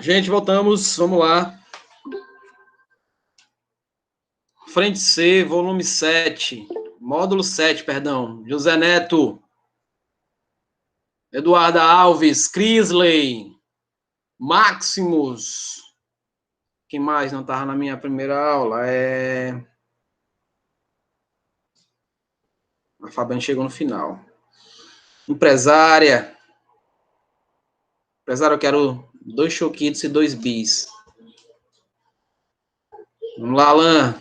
Gente, voltamos. Vamos lá. Frente C, volume 7. Módulo 7, perdão. José Neto. Eduarda Alves. Crisley. Maximus. Quem mais não estava na minha primeira aula? A Fabiana chegou no final. Empresária. Empresária, eu quero 2 choquitos e 2 bis. Vamos lá, Alain.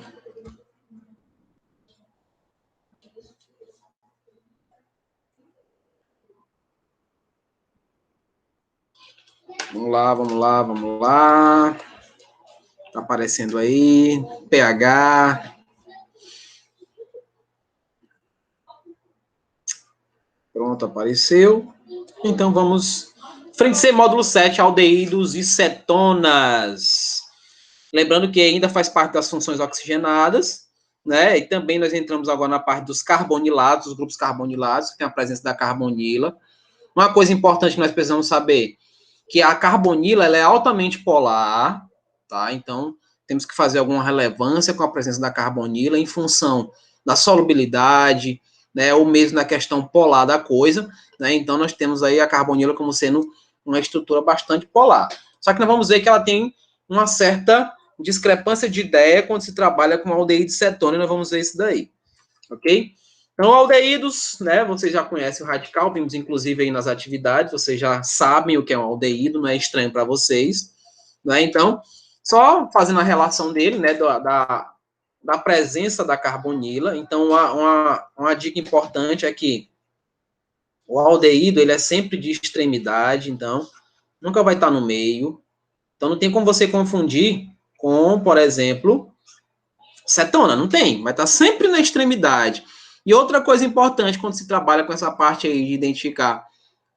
Vamos lá, vamos lá, vamos lá. Tá aparecendo aí. PH. Pronto, apareceu. Então vamos. Frente C, módulo 7, aldeídos e cetonas. Lembrando que ainda faz parte das funções oxigenadas, né? E também nós entramos agora na parte dos carbonilados, os grupos carbonilados, que tem a presença da carbonila. Uma coisa importante que nós precisamos saber, que a carbonila ela é altamente polar, tá? Então, temos que fazer alguma relevância com a presença da carbonila em função da solubilidade, né? Ou mesmo na questão polar da coisa, né? Então, nós temos aí a carbonila como sendo uma estrutura bastante polar. Só que nós vamos ver que ela tem uma certa discrepância de ideia quando se trabalha com aldeído cetona, e nós vamos ver isso daí, ok? Então, aldeídos, né, vocês já conhecem o radical, vimos inclusive aí nas atividades, vocês já sabem o que é um aldeído, não é estranho para vocês, né? Então, só fazendo a relação dele, né, da presença da carbonila. Então, uma dica importante é que o aldeído, ele é sempre de extremidade, então, nunca vai estar no meio. Então, não tem como você confundir com, por exemplo, cetona, não tem, vai estar sempre na extremidade. E outra coisa importante quando se trabalha com essa parte aí de identificar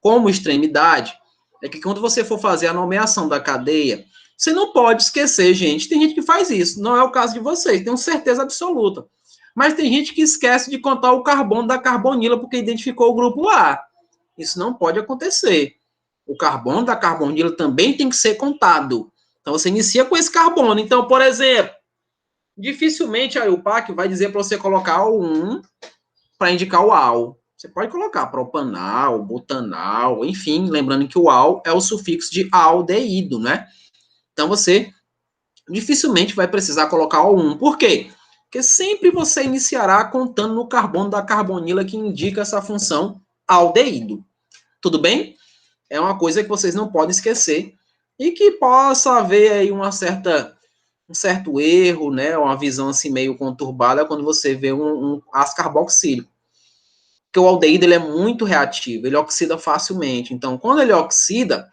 como extremidade, é que quando você for fazer a nomeação da cadeia, você não pode esquecer, gente, tem gente que faz isso, não é o caso de vocês, tenho certeza absoluta. Mas tem gente que esquece de contar o carbono da carbonila porque identificou o grupo A. Isso não pode acontecer. O carbono da carbonila também tem que ser contado. Então, você inicia com esse carbono. Então, por exemplo, dificilmente a UPAC vai dizer para você colocar o 1 para indicar o AL. Você pode colocar propanal, butanal, enfim, lembrando que o AL é o sufixo de aldeído, né? Então, você dificilmente vai precisar colocar o 1. Por quê? Porque sempre você iniciará contando no carbono da carbonila que indica essa função aldeído. Tudo bem? É uma coisa que vocês não podem esquecer e que possa haver aí um certo erro, né? Uma visão assim meio conturbada quando você vê um ácido carboxílico. Porque o aldeído ele é muito reativo, ele oxida facilmente. Então, quando ele oxida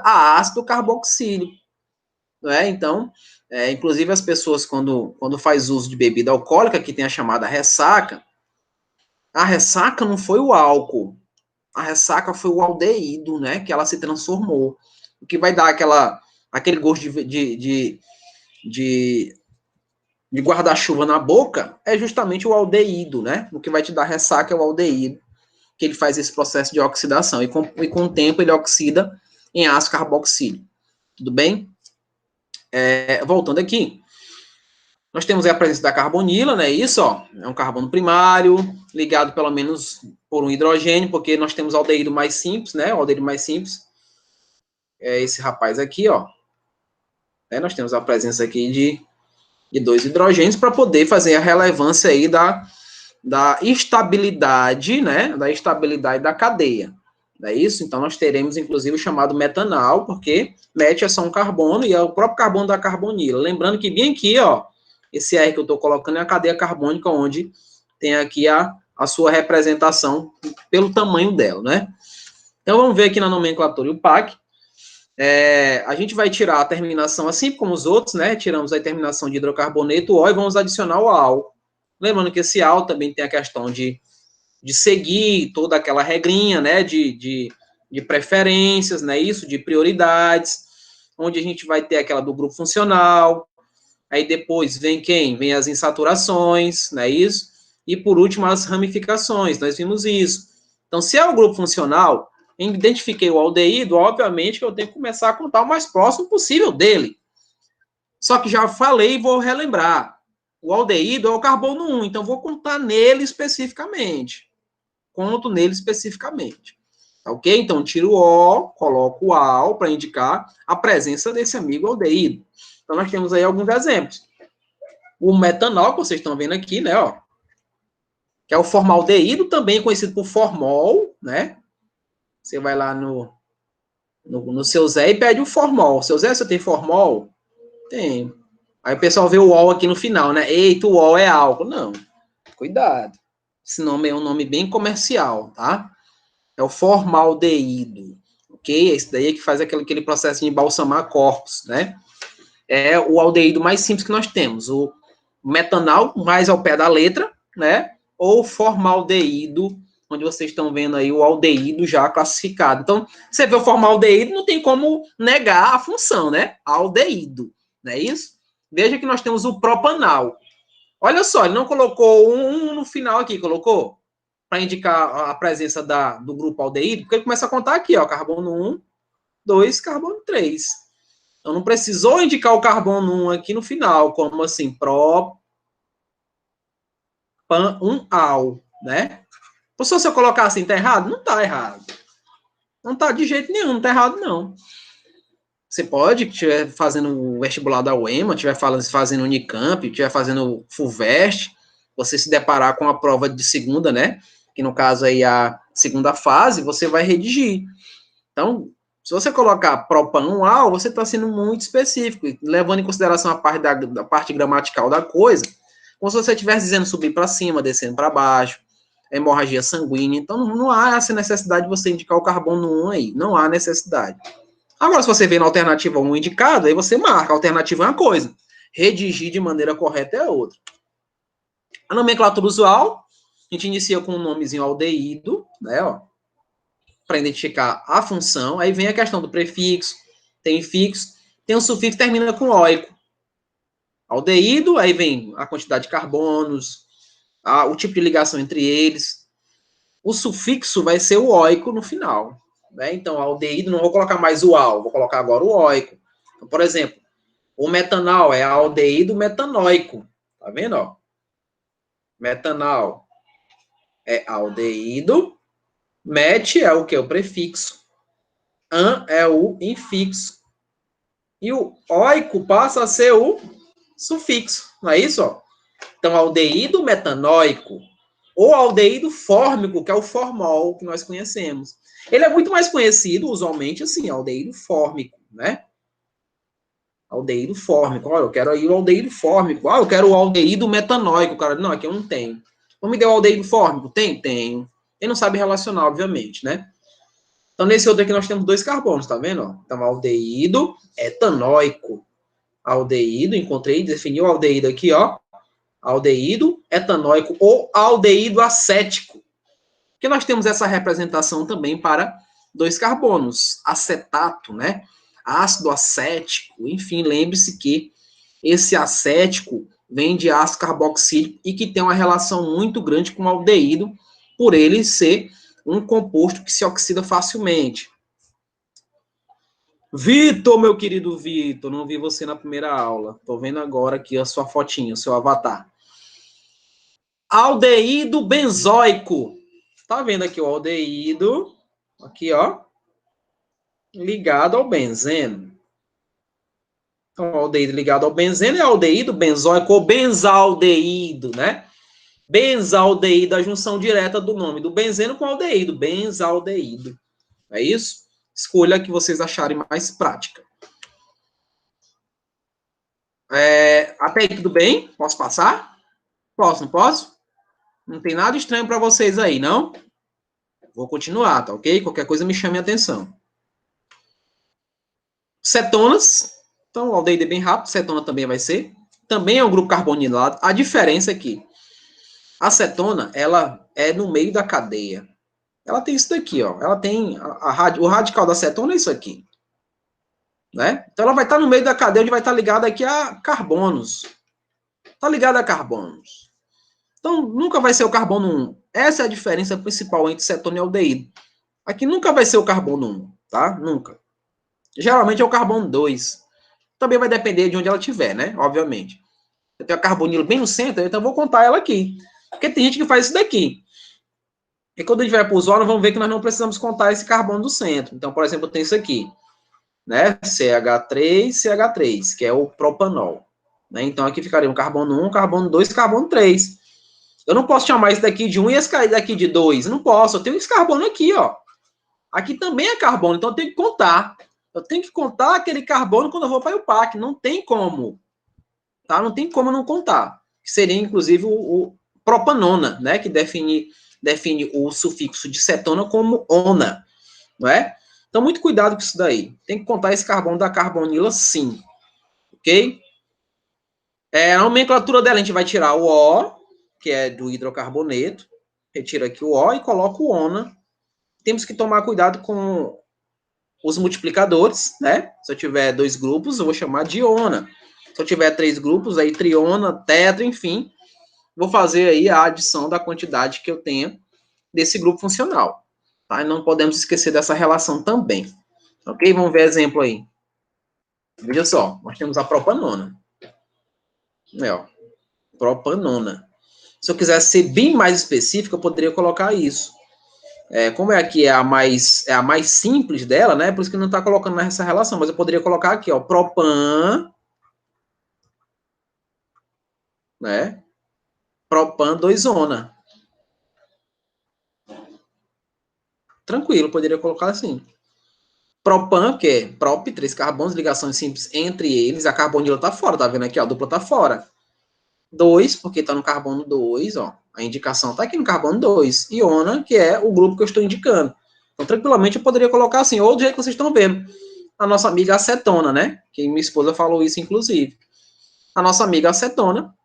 a ácido carboxílico, né? Então, inclusive as pessoas quando faz uso de bebida alcoólica, que tem a chamada ressaca, a ressaca não foi o álcool, a ressaca foi o aldeído, né? Que ela se transformou. O que vai dar aquele gosto de guarda-chuva na boca é justamente o aldeído, né? O que vai te dar ressaca é o aldeído, que ele faz esse processo de oxidação. E com o tempo ele oxida em ácido carboxílico. Tudo bem? Voltando aqui. Nós temos aí a presença da carbonila, né? Isso, ó, é um carbono primário, ligado pelo menos por um hidrogênio, porque nós temos aldeído mais simples, né? O aldeído mais simples é esse rapaz aqui, ó. Nós temos a presença aqui de 2 hidrogênios para poder fazer a relevância aí da estabilidade, né? Da estabilidade da cadeia. Não é isso? Então, nós teremos, inclusive, o chamado metanal, porque met é só um carbono e é o próprio carbono da carbonila. Lembrando que bem aqui, ó, esse R que eu estou colocando é a cadeia carbônica, onde tem aqui a sua representação pelo tamanho dela, né? Então, vamos ver aqui na nomenclatura o PAC. A gente vai tirar a terminação, assim como os outros, né? Tiramos a terminação de hidrocarboneto O e vamos adicionar o AL. Lembrando que esse AL também tem a questão de seguir toda aquela regrinha, né? De preferências, né? Isso, de prioridades, onde a gente vai ter aquela do grupo funcional. Aí depois vem quem? Vem as insaturações, não é isso? E por último, as ramificações, nós vimos isso. Então, se é o grupo funcional, Identifiquei o aldeído, obviamente que eu tenho que começar a contar o mais próximo possível dele. Só que já falei e vou relembrar. O aldeído é o carbono 1, então vou contar nele especificamente. Conto nele especificamente. Ok? Então, tiro o O, coloco o AL para indicar a presença desse amigo aldeído. Então, nós temos aí alguns exemplos. O metanol, que vocês estão vendo aqui, né? Ó, que é o formaldeído, também conhecido por formol, né? Você vai lá no seu Zé e pede o formol. Seu Zé, você tem formol? Tem. Aí o pessoal vê o ol aqui no final, né? Eita, o ol é álcool. Não. Cuidado. Esse nome é um nome bem comercial, tá? É o formaldeído. Ok? Esse daí é que faz aquele processo de embalsamar corpos, né? É o aldeído mais simples que nós temos. O metanol, mais ao pé da letra, né? Ou formaldeído, onde vocês estão vendo aí o aldeído já classificado. Então, você vê o formaldeído, não tem como negar a função, né? Aldeído, não é isso? Veja que nós temos o propanal. Olha só, ele não colocou um no final aqui, colocou? Para indicar a presença do grupo aldeído, porque ele começa a contar aqui, ó, carbono 1, 2, carbono 3. Então, não precisou indicar o carbono 1 aqui no final, como assim, pró, pan, 1-al, né? Professor, se eu colocar assim, tá errado? Não tá errado. Não tá de jeito nenhum, não tá errado, não. Você pode, que estiver fazendo o vestibular da UEMA, estiver fazendo Unicamp, estiver fazendo FUVEST, você se deparar com a prova de segunda, né? Que no caso aí a segunda fase, você vai redigir. Então, se você colocar propan-al, você está sendo muito específico, levando em consideração a parte da parte gramatical da coisa, como se você estivesse dizendo subir para cima, descendo para baixo, hemorragia sanguínea. Então, não há essa necessidade de você indicar o carbono 1 aí. Não há necessidade. Agora, se você vê na alternativa 1 indicado, aí você marca. A alternativa é uma coisa. Redigir de maneira correta é outra. A nomenclatura usual, a gente inicia com um nomezinho aldeído, né, ó, para identificar a função. Aí vem a questão do prefixo, tem fixo, tem um sufixo que termina com oico. Aldeído, aí vem a quantidade de carbonos, o tipo de ligação entre eles. O sufixo vai ser o oico no final. Né? Então, aldeído, não vou colocar mais o al, vou colocar agora o oico. Então, por exemplo, o metanol é aldeído metanóico. Tá vendo? Ó? Metanol é aldeído, met é o que? O prefixo. An é o infixo. E o oico passa a ser o sufixo. Não é isso? Ó? Então, aldeído metanóico ou aldeído fórmico, que é o formol que nós conhecemos. Ele é muito mais conhecido, usualmente, assim, aldeído fórmico, né? Aldeído fórmico. Olha, eu quero aí o aldeído fórmico. Eu quero o aldeído metanóico. Cara, não, aqui eu não tenho. Então, me deu o aldeído fórmico? Tem? Tenho. Ele não sabe relacionar, obviamente, né? Então, nesse outro aqui nós temos 2 carbonos, tá vendo? Então, aldeído etanóico. Aldeído, encontrei, defini o aldeído aqui, ó. Aldeído etanóico ou aldeído acético. Porque nós temos essa representação também para 2 carbonos. Acetato, né? Ácido acético, enfim, lembre-se que esse acético vem de ácido carboxílico e que tem uma relação muito grande com o aldeído, por ele ser um composto que se oxida facilmente. Vitor, meu querido Vitor, não vi você na primeira aula. Tô vendo agora aqui a sua fotinha, o seu avatar. Aldeído benzoico. Tá vendo aqui o aldeído? Aqui, ó. Ligado ao benzeno. Então, o aldeído ligado ao benzeno é aldeído benzoico ou benzaldeído, né? Benzaldeído, a junção direta do nome do benzeno com aldeído. Benzaldeído. É isso? Escolha a que vocês acharem mais prática. Até aí tudo bem? Posso passar? Posso, não posso? Não tem nada estranho para vocês aí, não? Vou continuar, tá ok? Qualquer coisa me chame a atenção. Cetonas. Então, o aldeído é bem rápido, cetona também vai ser. Também é um grupo carbonilado. A diferença é que a cetona, ela é no meio da cadeia. Ela tem isso daqui, ó. Ela tem o radical da cetona é isso aqui. Né? Então, ela vai estar no meio da cadeia, onde vai estar ligada aqui a carbonos. Está ligada a carbonos. Então, nunca vai ser o carbono 1. Essa é a diferença principal entre cetona e aldeído. Aqui nunca vai ser o carbono 1, tá? Nunca. Geralmente é o carbono 2. Também vai depender de onde ela estiver, né? Obviamente. Eu tenho a carbonila bem no centro, então eu vou contar ela aqui. Porque tem gente que faz isso daqui. E quando a gente vai para o ozônio, vamos ver que nós não precisamos contar esse carbono do centro. Então, por exemplo, eu tenho isso aqui, né? CH3, CH3, que é o propanol. Né? Então, aqui ficaria um carbono 1, carbono 2, carbono 3. Eu não posso chamar esse daqui de 1 e esse daqui de 2. Não posso. Eu tenho esse carbono aqui, ó. Aqui também é carbono, então eu tenho que contar. Eu tenho que contar aquele carbono quando eu vou para o IUPAC. Não tem como. Tá? Não tem como não contar. Que seria, inclusive, o propanona, né? Que define o sufixo de cetona como ona, não é? Então, muito cuidado com isso daí. Tem que contar esse carbono da carbonila, sim. Ok? A nomenclatura dela, a gente vai tirar o O, que é do hidrocarboneto. Retira aqui o O e coloca o ona. Temos que tomar cuidado com os multiplicadores, né? Se eu tiver 2 grupos, eu vou chamar de ona. Se eu tiver 3 grupos, aí triona, tetra, enfim, vou fazer aí a adição da quantidade que eu tenho desse grupo funcional. Tá? E não podemos esquecer dessa relação também. Ok? Vamos ver exemplo aí. Veja só, nós temos a propanona. Ó, propanona. Se eu quisesse ser bem mais específico, eu poderia colocar isso. Como aqui é a mais simples dela, né? Por isso que não está colocando nessa relação, mas eu poderia colocar aqui, ó, propan, né? Propan 2-ona. Tranquilo, poderia colocar assim. Propan, que é prop, 3 carbonos, ligações simples entre eles, a carbonila tá fora, tá vendo aqui, ó, a dupla tá fora. 2, porque tá no carbono 2, ó, a indicação tá aqui no carbono 2. Iona, que é o grupo que eu estou indicando. Então, tranquilamente, eu poderia colocar assim, ou do jeito que vocês estão vendo. A nossa amiga acetona, né? Que minha esposa falou isso, inclusive. A nossa amiga acetona,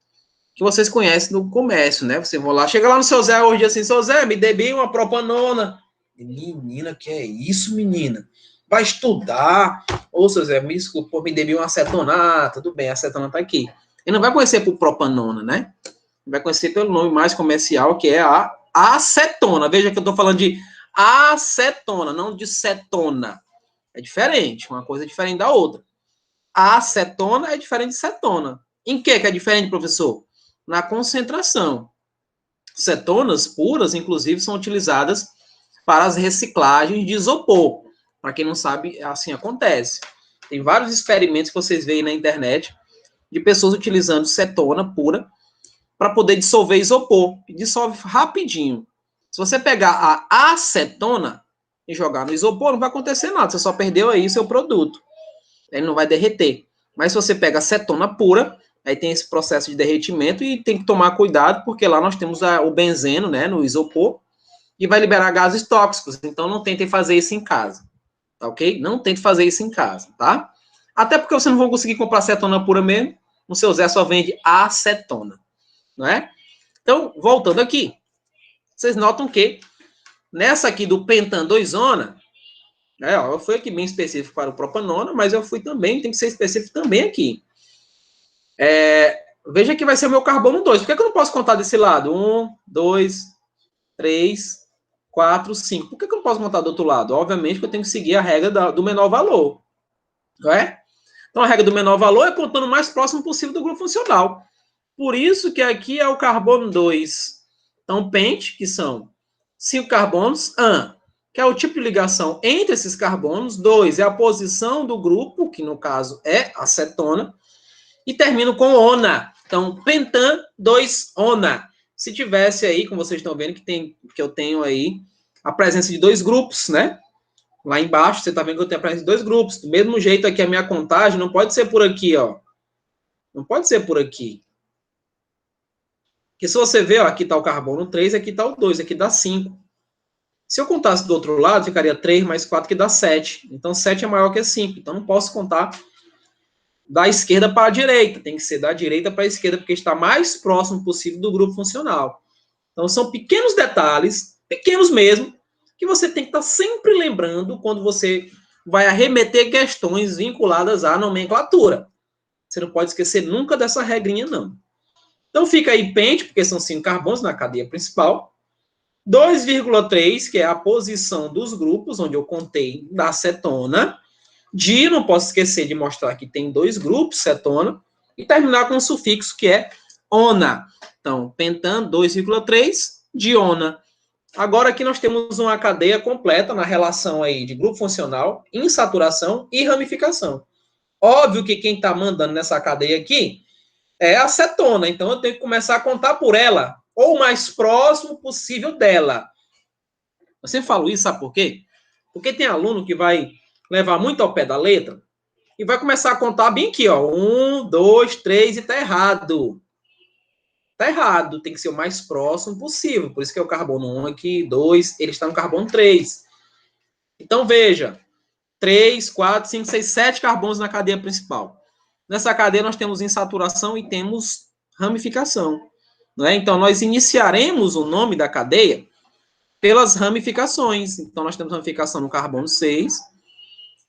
que vocês conhecem no comércio, né? Você vai lá, chega lá no seu Zé hoje assim, seu Zé, me dê bem uma propanona. Menina, que é isso, menina? Vai estudar. Ô, seu Zé, me desculpa, me dê bem uma acetona. Ah, tudo bem, a acetona tá aqui. Ele não vai conhecer por propanona, né? Ele vai conhecer pelo nome mais comercial, que é a acetona. Veja que eu tô falando de acetona, não de cetona. É diferente, uma coisa é diferente da outra. A acetona é diferente de cetona. Em que é diferente, professor? Na concentração. Cetonas puras, inclusive, são utilizadas para as reciclagens de isopor. Para quem não sabe, assim acontece. Tem vários experimentos que vocês veem na internet de pessoas utilizando cetona pura para poder dissolver isopor. E dissolve rapidinho. Se você pegar a acetona e jogar no isopor, não vai acontecer nada. Você só perdeu aí o seu produto. Ele não vai derreter. Mas se você pega acetona pura, aí tem esse processo de derretimento e tem que tomar cuidado, porque lá nós temos o benzeno, né, no isopor, e vai liberar gases tóxicos. Então não tentem fazer isso em casa, tá ok? Não tente fazer isso em casa, tá? Até porque você não vai conseguir comprar acetona pura mesmo. No seu Zé só vende acetona, não é? Então, voltando aqui, vocês notam que nessa aqui do pentan 2-ona, eu fui aqui bem específico para o propanona, mas eu fui também, tem que ser específico também aqui. Veja que vai ser o meu carbono 2. Por que eu não posso contar desse lado? 1, 2, 3, 4, 5. Por que eu não posso contar do outro lado? Obviamente que eu tenho que seguir a regra do menor valor. Não é? Então, a regra do menor valor é contando o mais próximo possível do grupo funcional. Por isso que aqui é o carbono 2. Então, pente, que são 5 carbonos, que é o tipo de ligação entre esses carbonos. 2 é a posição do grupo, que no caso é acetona. E termino com ona. Então, pentan 2-ona. Se tivesse aí, como vocês estão vendo, que eu tenho aí a presença de 2 grupos, né? Lá embaixo, você está vendo que eu tenho a presença de 2 grupos. Do mesmo jeito aqui, a minha contagem não pode ser por aqui, ó. Não pode ser por aqui. Porque se você ver, ó, aqui está o carbono 3, aqui está o 2, aqui dá 5. Se eu contasse do outro lado, ficaria 3 mais 4, que dá 7. Então, 7 é maior que 5. Então, não posso contar da esquerda para a direita. Tem que ser da direita para a esquerda, porque está mais próximo possível do grupo funcional. Então, são pequenos detalhes, pequenos mesmo, que você tem que estar sempre lembrando quando você vai arremeter questões vinculadas à nomenclatura. Você não pode esquecer nunca dessa regrinha, não. Então, fica aí pente, porque são 5 carbonos na cadeia principal. 2,3, que é a posição dos grupos, onde eu contei da cetona. Não posso esquecer de mostrar que tem 2 grupos, cetona. E terminar com um sufixo que é ona. Então, pentan 2,3, diona. Agora aqui nós temos uma cadeia completa na relação aí de grupo funcional, insaturação e ramificação. Óbvio que quem está mandando nessa cadeia aqui é a cetona, então eu tenho que começar a contar por ela, ou o mais próximo possível dela. Eu sempre falo isso, sabe por quê? Porque tem aluno que vai levar muito ao pé da letra e vai começar a contar bem aqui, ó. 1, 2, 3 e tá errado. Tá errado, tem que ser o mais próximo possível. Por isso que é o carbono 1 aqui, 2, ele está no carbono 3. Então, veja, 3, 4, 5, 6, 7 carbonos na cadeia principal. Nessa cadeia nós temos insaturação e temos ramificação. Né? Então, nós iniciaremos o nome da cadeia pelas ramificações. Então, nós temos ramificação no carbono 6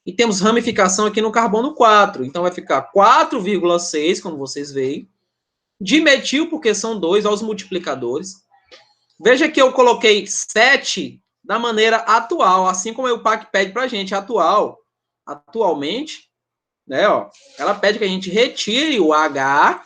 e temos ramificação aqui no carbono 4. Então, vai ficar 4,6, como vocês veem. Dimetil, porque são 2 aos multiplicadores. Veja que eu coloquei 7 da maneira atual, assim como o PAC pede para a gente, atualmente, né, ó, ela pede que a gente retire o H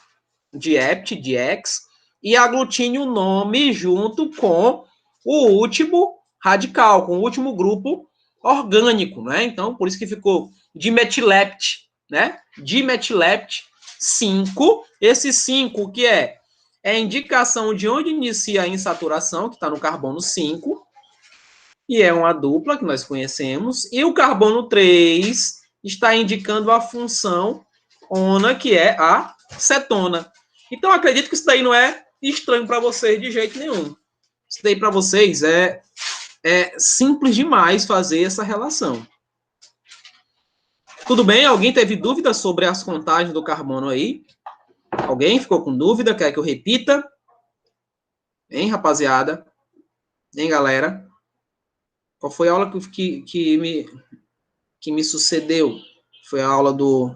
de ept, de X, e aglutine o nome junto com o último radical, com o último grupo orgânico, né? Então, por isso que ficou dimetilept, né? Dimetilept 5. Esse 5, que é a indicação de onde inicia a insaturação, que está no carbono 5, e é uma dupla que nós conhecemos, e o carbono 3 está indicando a função ona, que é a cetona. Então, acredito que isso daí não é estranho para vocês de jeito nenhum. Isso daí para vocês é simples demais fazer essa relação. Tudo bem? Alguém teve dúvida sobre as contagens do carbono aí? Alguém ficou com dúvida? Quer que eu repita? Hein, rapaziada? Hein, galera? Qual foi a aula que me sucedeu? Foi a aula do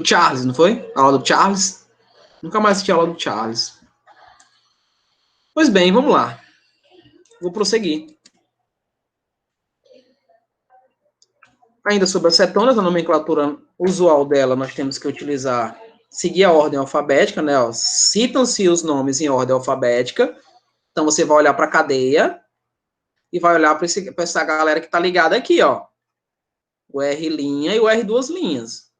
Charles, não foi? A aula do Charles? Nunca mais assisti a aula do Charles. Pois bem, vamos lá. Vou prosseguir. Ainda sobre as cetonas, a nomenclatura usual dela, nós temos que seguir a ordem alfabética, né? Citam-se os nomes em ordem alfabética. Então, você vai olhar para a cadeia e vai olhar para essa galera que está ligada aqui, ó. O R' e o R duas linhas.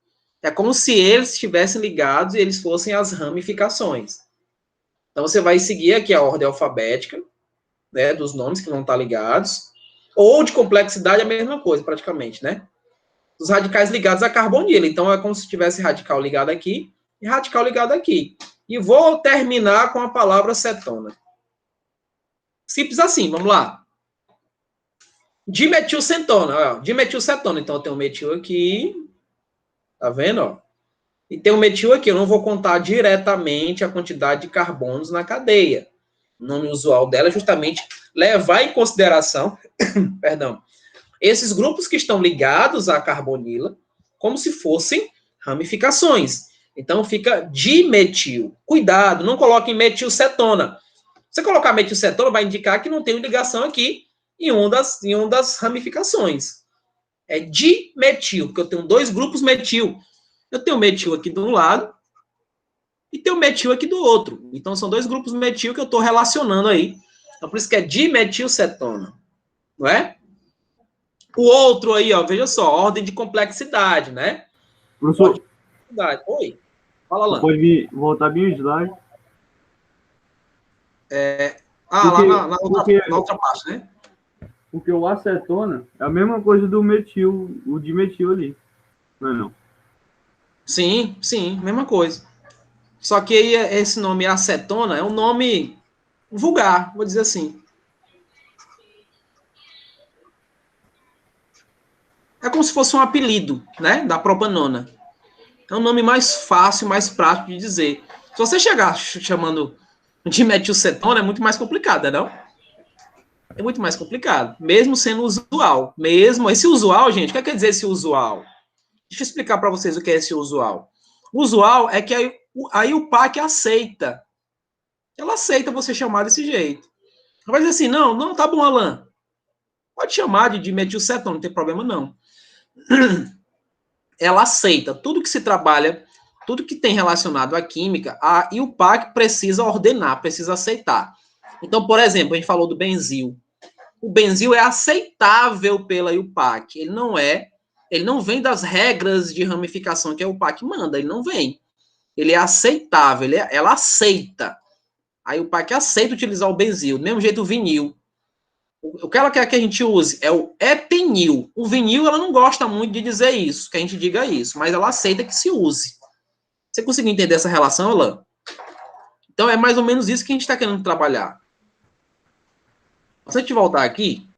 É como se eles estivessem ligados e eles fossem as ramificações. Então, você vai seguir aqui a ordem alfabética, né, dos nomes que vão estar ligados, ou de complexidade, a mesma coisa, praticamente, né? Os radicais ligados à carbonila. Então, é como se tivesse radical ligado aqui e radical ligado aqui. E vou terminar com a palavra cetona. Simples assim, vamos lá. Dimetilcetona, ó. Dimetilcetona. Então, eu tenho um metil aqui. Tá vendo, ó? E tem um metil aqui. Eu não vou contar diretamente a quantidade de carbonos na cadeia. O nome usual dela é justamente levar em consideração, perdão, esses grupos que estão ligados à carbonila como se fossem ramificações. Então, fica dimetil. Cuidado, não coloque metilcetona. Se você colocar metilcetona, vai indicar que não tem ligação aqui em uma das ramificações. É dimetil, porque eu tenho 2 grupos metil. Eu tenho metil aqui de um lado e tenho metil aqui do outro. Então, são 2 grupos metil que eu estou relacionando aí. Então, por isso que é dimetilcetona. Não é? O outro aí, ó, veja só, ordem de complexidade, né? Professor, de complexidade. Oi, fala lá. Pode voltar bem o slide? Lá na outra parte, né? Porque o acetona é a mesma coisa do metil, o dimetil ali, não é não? Sim, mesma coisa. Só que aí esse nome acetona é um nome vulgar, vou dizer assim. É como se fosse um apelido, né, da propanona. É um nome mais fácil, mais prático de dizer. Se você chegar chamando de metilcetona, é muito mais complicado, não? É muito mais complicado, mesmo sendo usual. Mesmo esse usual, gente, o que quer dizer esse usual? Deixa eu explicar para vocês o que é esse usual. O usual é que aí o PAC aceita ela aceita você chamar desse jeito. Ela vai dizer assim, não, tá bom, Alan. Pode chamar de dimetilcetona, não tem problema não. Ela aceita tudo que se trabalha, tudo que tem relacionado à química, a IUPAC precisa ordenar, precisa aceitar. Então, por exemplo, a gente falou do benzil. O benzil é aceitável pela IUPAC. Ele não vem das regras de ramificação que a IUPAC manda, ele não vem. Ele é aceitável, ela aceita. A IUPAC aceita utilizar o benzil. Do mesmo jeito o vinil. O que ela quer que a gente use é o epenil. O vinil, ela não gosta muito de dizer isso, que a gente diga isso, mas ela aceita que se use. Você conseguiu entender essa relação, Alan? Então, é mais ou menos isso que a gente está querendo trabalhar. Se a gente voltar aqui,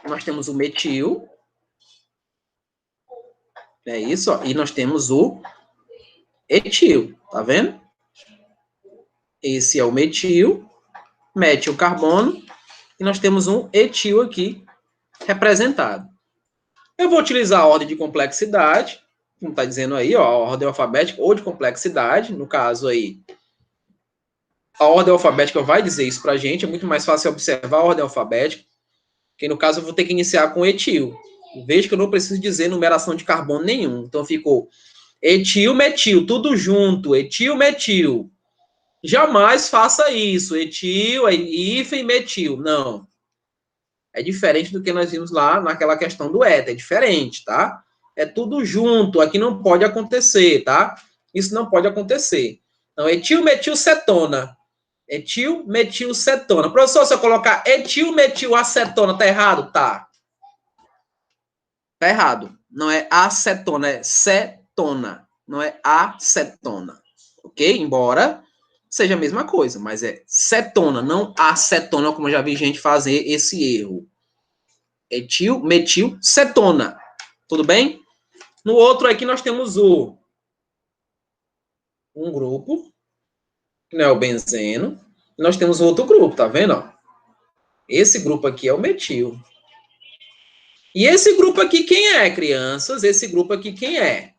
nós temos o metil. É isso, ó, e nós temos o etil, tá vendo? Esse é o metil, metil carbono, e nós temos um etil aqui representado. Eu vou utilizar a ordem de complexidade, como está dizendo aí, ó, a ordem alfabética ou de complexidade, no caso aí, a ordem alfabética vai dizer isso para a gente, é muito mais fácil observar a ordem alfabética, que no caso eu vou ter que iniciar com etil. Veja que eu não preciso dizer numeração de carbono nenhum, então ficou etil, metil, tudo junto, etil, metil. Jamais faça isso, etil, hífen, metil, não. É diferente do que nós vimos lá naquela questão do éter, é diferente, tá? É tudo junto, aqui não pode acontecer, tá? Isso não pode acontecer. Então, etilmetilcetona. Etilmetilcetona. Professor, se eu colocar etilmetilacetona, tá errado? Tá. Tá errado. Não é acetona, é cetona. Não é acetona. Ok? Embora seja a mesma coisa, mas é cetona, não acetona, como eu já vi gente fazer esse erro. Etilmetilcetona. Tudo bem? No outro aqui nós temos um grupo, que não é o benzeno. E nós temos outro grupo, tá vendo? Esse grupo aqui é o metil. E esse grupo aqui quem é, crianças? Esse grupo aqui quem é?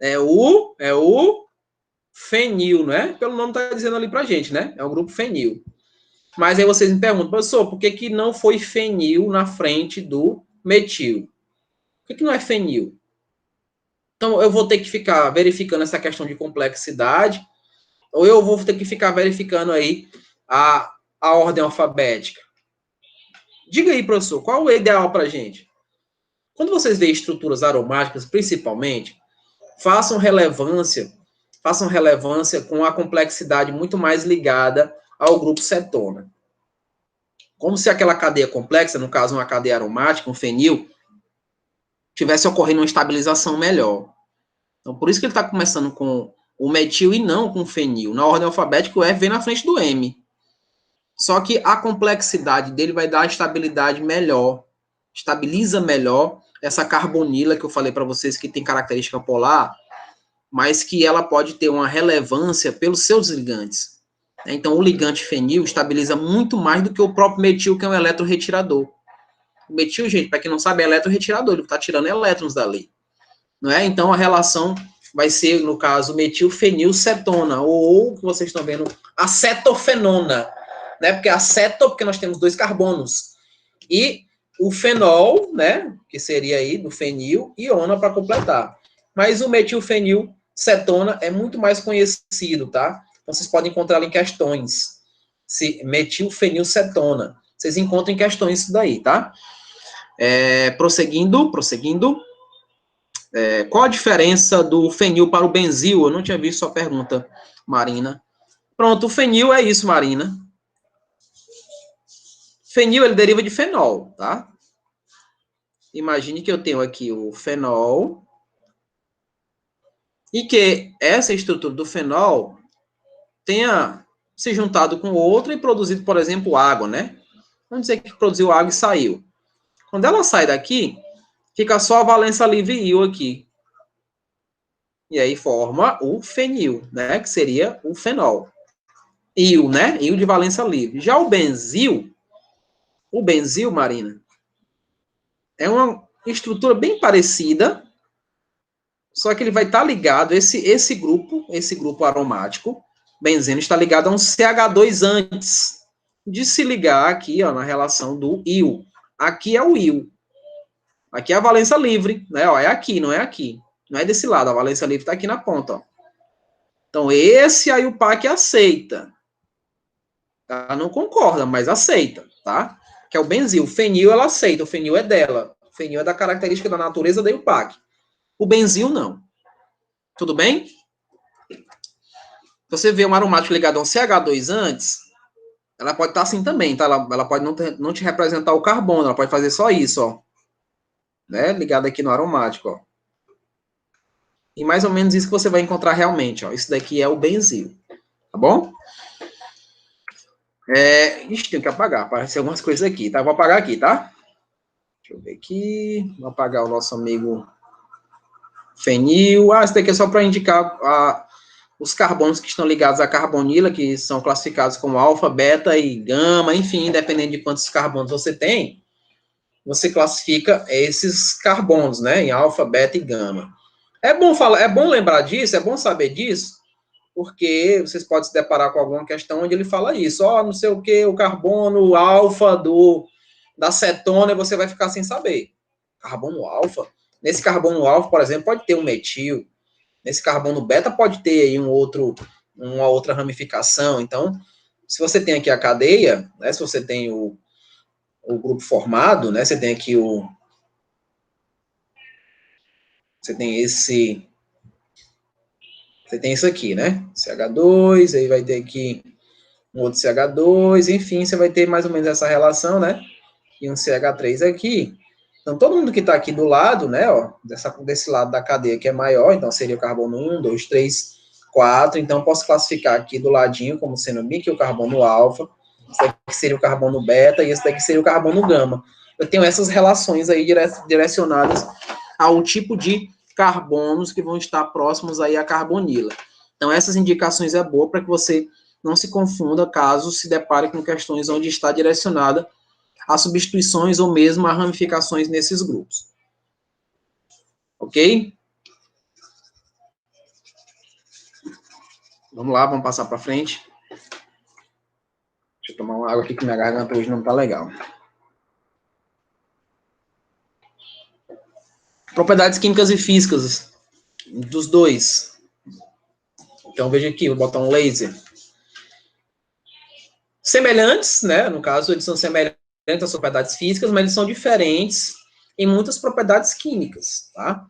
É o fenil, né? Pelo nome tá dizendo ali pra gente, né? É o grupo fenil. Mas aí vocês me perguntam, professor, por que não foi fenil na frente do metil? Por que não é fenil? Então, eu vou ter que ficar verificando essa questão de complexidade, ou eu vou ter que ficar verificando aí a ordem alfabética. Diga aí, professor, qual o ideal para a gente? Quando vocês veem estruturas aromáticas, principalmente, façam relevância com a complexidade muito mais ligada ao grupo cetona. Como se aquela cadeia complexa, no caso uma cadeia aromática, um fenil, tivesse ocorrendo uma estabilização melhor. Então, por isso que ele está começando com o metil e não com o fenil. Na ordem alfabética, o F vem na frente do M. Só que a complexidade dele vai dar estabilidade melhor. Estabiliza melhor essa carbonila que eu falei para vocês que tem característica polar, mas que ela pode ter uma relevância pelos seus ligantes. Então, o ligante fenil estabiliza muito mais do que o próprio metil, que é um eletroretirador. O metil, gente, para quem não sabe, é eletroretirador. Ele está tirando elétrons dali. Não é? Então, a relação vai ser, no caso, metilfenilcetona, ou que vocês estão vendo, acetofenona, né? Porque aceto, porque nós temos 2 carbonos. E o fenol, né? Que seria aí do fenil, e ona para completar. Mas o metilfenilcetona é muito mais conhecido, tá? Então, vocês podem encontrar em questões. Metilfenilcetona. Vocês encontram em questões isso daí, tá? Prosseguindo. Qual a diferença do fenil para o benzil? Eu não tinha visto sua pergunta, Marina. Pronto, o fenil é isso, Marina. Fenil, ele deriva de fenol, tá? Imagine que eu tenho aqui o fenol e que essa estrutura do fenol tenha se juntado com outra e produzido, por exemplo, água, né? Vamos dizer que produziu água e saiu. Quando ela sai daqui, fica só a valência livre íon aqui. E aí forma o fenil, né? Que seria o fenol. Íon, né? Íon de valência livre. Já o benzil, Marina, é uma estrutura bem parecida, só que ele vai estar ligado, esse grupo aromático, benzeno está ligado a um CH2 antes de se ligar aqui, ó, na relação do íon. Aqui é o íon. Aqui é a valência livre, né? Ó, é aqui, não é aqui. Não é desse lado, a valência livre está aqui na ponta, ó. Então, esse aí o PAC aceita. Ela não concorda, mas aceita, tá? Que é o benzil. O fenil, ela aceita. O fenil é dela. O fenil é da característica da natureza da IUPAC. O benzil, não. Tudo bem? Se você vê um aromático ligado a um CH2 antes, ela pode estar assim também, tá? Ela pode não te representar o carbono, ela pode fazer só isso, ó. Né? Ligado aqui no aromático, ó. E mais ou menos isso que você vai encontrar realmente, ó. Isso daqui é o benzil. Tá bom? Ixi, tem que apagar. Apareceu algumas coisas aqui, tá? Vou apagar aqui, tá? Deixa eu ver aqui. Vou apagar o nosso amigo fenil. Isso daqui é só para indicar os carbonos que estão ligados à carbonila, que são classificados como alfa, beta e gama, enfim, dependendo de quantos carbonos você tem, você classifica esses carbonos, né, em alfa, beta e gama. É bom lembrar disso, é bom saber disso, porque vocês podem se deparar com alguma questão onde ele fala isso, não sei o que, o carbono alfa da cetona, você vai ficar sem saber. Carbono alfa? Nesse carbono alfa, por exemplo, pode ter um metil. Nesse carbono beta pode ter aí uma outra ramificação. Então, se você tem aqui a cadeia, né, se você tem o grupo formado, né, você tem aqui você tem isso aqui, né, CH2, aí vai ter aqui um outro CH2, enfim, você vai ter mais ou menos essa relação, né, e um CH3 aqui. Então, todo mundo que está aqui do lado, né, ó, desse lado da cadeia que é maior, então seria o carbono 1, 2, 3, 4, então posso classificar aqui do ladinho como sendo o carbono alfa, esse daqui seria o carbono beta e esse daqui seria o carbono gama. Eu tenho essas relações aí direcionadas ao tipo de carbonos que vão estar próximos aí à carbonila. Então, essas indicações é boa para que você não se confunda caso se depare com questões onde está direcionada a substituições ou mesmo a ramificações nesses grupos. Ok? Vamos lá, vamos passar para frente. Deixa eu tomar uma água aqui que minha garganta hoje não está legal. Propriedades químicas e físicas dos dois. Então, veja aqui, vou botar um laser. Semelhantes, né? No caso, eles são semelhantes às propriedades físicas, mas eles são diferentes em muitas propriedades químicas, tá?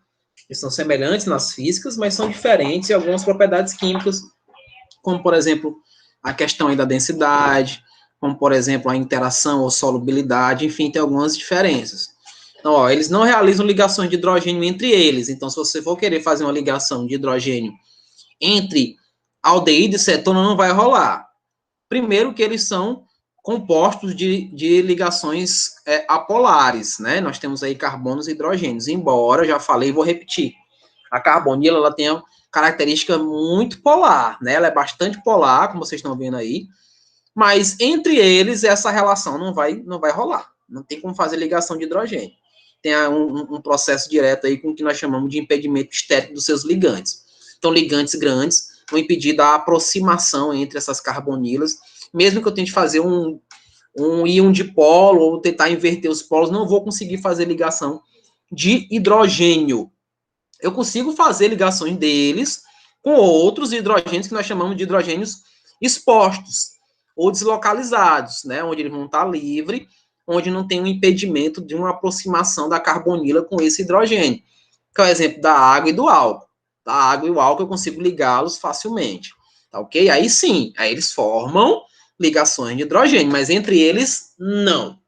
Eles são semelhantes nas físicas, mas são diferentes em algumas propriedades químicas, como, por exemplo, a questão aí da densidade, como, por exemplo, a interação ou solubilidade, enfim, tem algumas diferenças. Então, ó, eles não realizam ligações de hidrogênio entre eles. Então, se você for querer fazer uma ligação de hidrogênio entre aldeído e cetona, não vai rolar. Primeiro que eles são compostos de ligações apolares, né? Nós temos aí carbonos e hidrogênios, embora, já falei, vou repetir, a carbonila, ela tem uma característica muito polar, né? Ela é bastante polar, como vocês estão vendo aí, mas entre eles, essa relação não vai rolar. Não tem como fazer ligação de hidrogênio. Tem um processo direto aí com o que nós chamamos de impedimento estético dos seus ligantes. Então, ligantes grandes vão impedir da aproximação entre essas carbonilas, mesmo que eu tente fazer um íon dipolo ou tentar inverter os polos, não vou conseguir fazer ligação de hidrogênio. Eu consigo fazer ligações deles com outros hidrogênios que nós chamamos de hidrogênios expostos ou deslocalizados, né, onde eles vão estar livres, onde não tem um impedimento de uma aproximação da carbonila com esse hidrogênio, que é o exemplo da água e do álcool. Da água e o álcool eu consigo ligá-los facilmente, tá ok? Aí sim, aí eles formam ligações de hidrogênio, mas entre eles, não.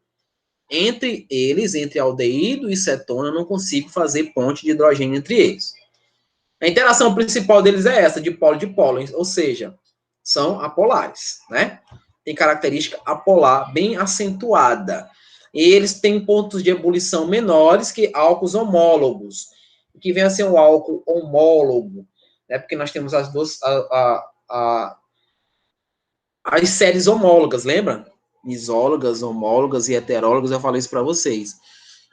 Entre eles, entre aldeído e cetona, eu não consigo fazer ponte de hidrogênio entre eles. A interação principal deles é essa, de polo, ou seja, são apolares, né? Tem característica apolar bem acentuada. E eles têm pontos de ebulição menores que álcools homólogos. O que vem a ser um álcool homólogo, né? Porque nós temos as duas, as séries homólogas, lembra? Isólogas, homólogas e heterólogas, eu falei isso para vocês.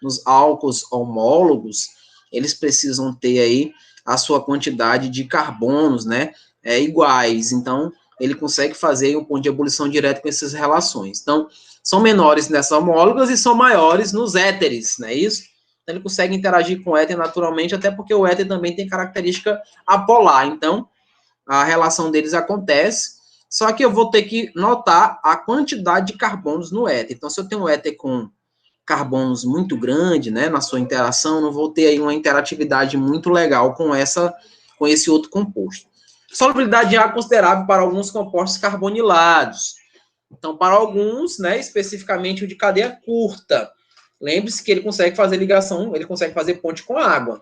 Nos álcools homólogos, eles precisam ter aí a sua quantidade de carbonos, né, iguais. Então, ele consegue fazer um ponto de ebulição direto com essas relações. Então, são menores nessas homólogas e são maiores nos éteres, não é isso? Então, ele consegue interagir com o éter naturalmente, até porque o éter também tem característica apolar. Então, a relação deles acontece, só que eu vou ter que notar a quantidade de carbonos no éter. Então, se eu tenho um éter com carbonos muito grande, né, na sua interação, não vou ter aí uma interatividade muito legal com esse outro composto. Solubilidade de água considerável para alguns compostos carbonilados. Então, para alguns, né, especificamente o de cadeia curta, lembre-se que ele consegue fazer ligação, ele consegue fazer ponte com água.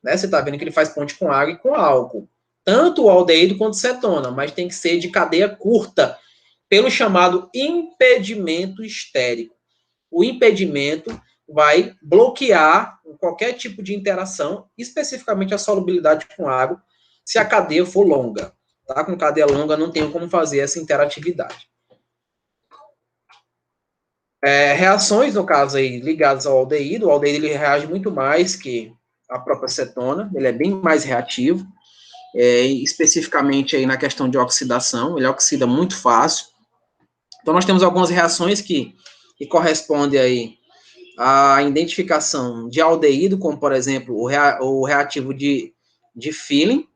Né? Você está vendo que ele faz ponte com água e com álcool. Tanto o aldeído quanto cetona, mas tem que ser de cadeia curta, pelo chamado impedimento estérico. O impedimento vai bloquear qualquer tipo de interação, especificamente a solubilidade com água, se a cadeia for longa. Tá? Com cadeia longa, não tem como fazer essa interatividade. Reações, no caso, aí, ligadas ao aldeído. O aldeído ele reage muito mais que a própria cetona, ele é bem mais reativo, especificamente aí na questão de oxidação, ele oxida muito fácil. Então, nós temos algumas reações que correspondem aí à identificação de aldeído, como, por exemplo, o reativo de Philin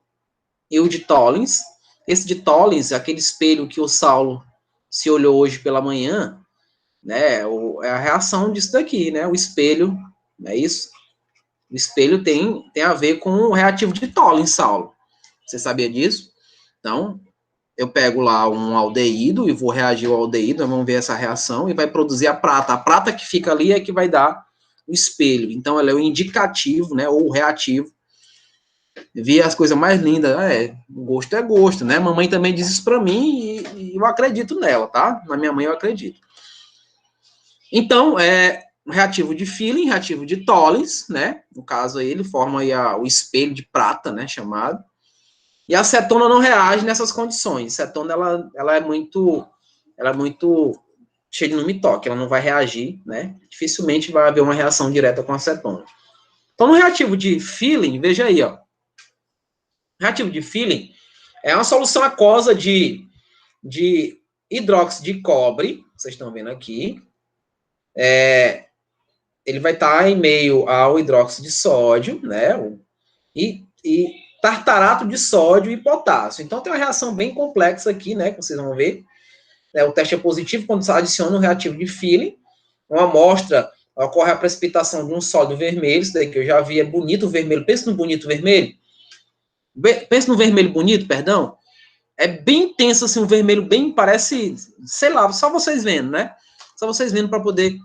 e o de Tollens. Esse de Tollens, aquele espelho que o Saulo se olhou hoje pela manhã, né, é a reação disso daqui, né, o espelho, não é isso? O espelho tem a ver com o reativo de Tollens, Saulo. Você sabia disso? Então, eu pego lá um aldeído e vou reagir ao aldeído, vamos ver essa reação, e vai produzir a prata. A prata que fica ali é que vai dar o espelho. Então, ela é o indicativo, né, ou o reativo. Vi as coisas mais lindas. Gosto é gosto, né? Mamãe também diz isso para mim e eu acredito nela, tá? Na minha mãe eu acredito. Então, reativo de Philin, reativo de Tollens, né? No caso aí, ele forma aí o espelho de prata, né? Chamado. E a cetona não reage nessas condições. A cetona, ela é muito cheia de no-me-toque, ela não vai reagir, né? Dificilmente vai haver uma reação direta com a cetona. Então, no reativo de Philin, veja aí, ó. Reativo de Philin é uma solução aquosa de hidróxido de cobre, vocês estão vendo aqui. Ele vai estar em meio ao hidróxido de sódio, né? E tartarato de sódio e potássio. Então, tem uma reação bem complexa aqui, né? Que vocês vão ver. O teste é positivo quando se adiciona o reativo de Philin. Uma amostra, ocorre a precipitação de um sólido vermelho. Isso daí que eu já vi, é bonito vermelho. Pensa no bonito vermelho. Pensa no vermelho bonito, perdão. É bem intenso, assim, um vermelho bem, parece, sei lá, só vocês vendo, né? Só vocês vendo para poder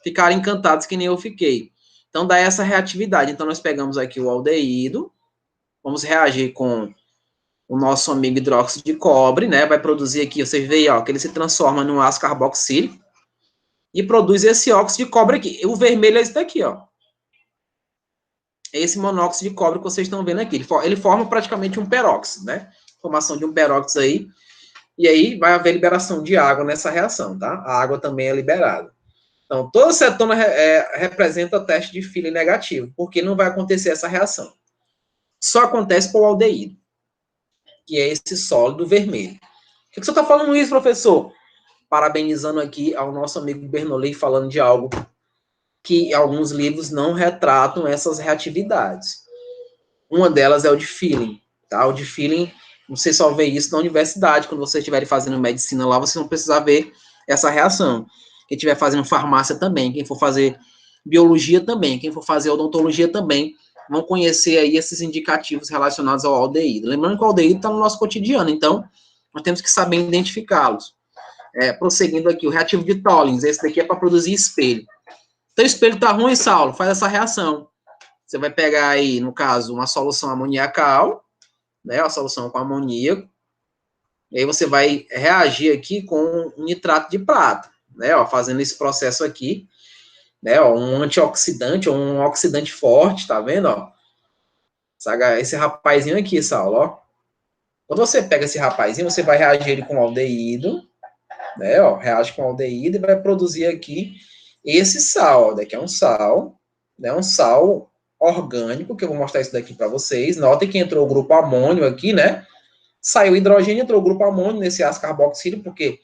ficarem encantados que nem eu fiquei. Então, dá essa reatividade. Então, nós pegamos aqui o aldeído, vamos reagir com o nosso amigo hidróxido de cobre, né? Vai produzir aqui, vocês veem, ó, que ele se transforma num ácido carboxílico e produz esse óxido de cobre aqui. O vermelho é esse daqui, ó. Esse monóxido de cobre que vocês estão vendo aqui. Ele forma praticamente um peróxido, né? Formação de um peróxido aí. E aí vai haver liberação de água nessa reação, tá? A água também é liberada. Então, toda cetona representa teste de Philin negativo, porque não vai acontecer essa reação. Só acontece com o aldeído, que é esse sólido vermelho. Por que você está falando isso, professor? Parabenizando aqui ao nosso amigo Bernoulli, falando de algo que alguns livros não retratam essas reatividades. Uma delas é o de Philin, tá? O de Philin, você só vê isso na universidade, quando vocês estiverem fazendo medicina lá, vocês vão precisar ver essa reação. Quem estiver fazendo farmácia também, quem for fazer biologia também, quem for fazer odontologia também, vão conhecer aí esses indicativos relacionados ao aldeído. Lembrando que o aldeído está no nosso cotidiano, então nós temos que saber identificá-los. Prosseguindo aqui, o reativo de Tollens, esse daqui é para produzir espelho. Então, o espelho está ruim, Saulo, faz essa reação. Você vai pegar aí, no caso, uma solução amoniacal, né, uma solução com amoníaco, e aí você vai reagir aqui com um nitrato de prata, né, ó, fazendo esse processo aqui, né, ó, um antioxidante, ou um oxidante forte, tá vendo, ó? Esse rapazinho aqui, Saulo, ó. Quando você pega esse rapazinho, você vai reagir ele com aldeído, né, ó, reage com aldeído e vai produzir aqui esse sal, ó, daqui é um sal, né, um sal orgânico, que eu vou mostrar isso daqui para vocês. Notem que entrou o grupo amônio aqui, né? Saiu hidrogênio, entrou o grupo amônio nesse ácido carboxílico, porque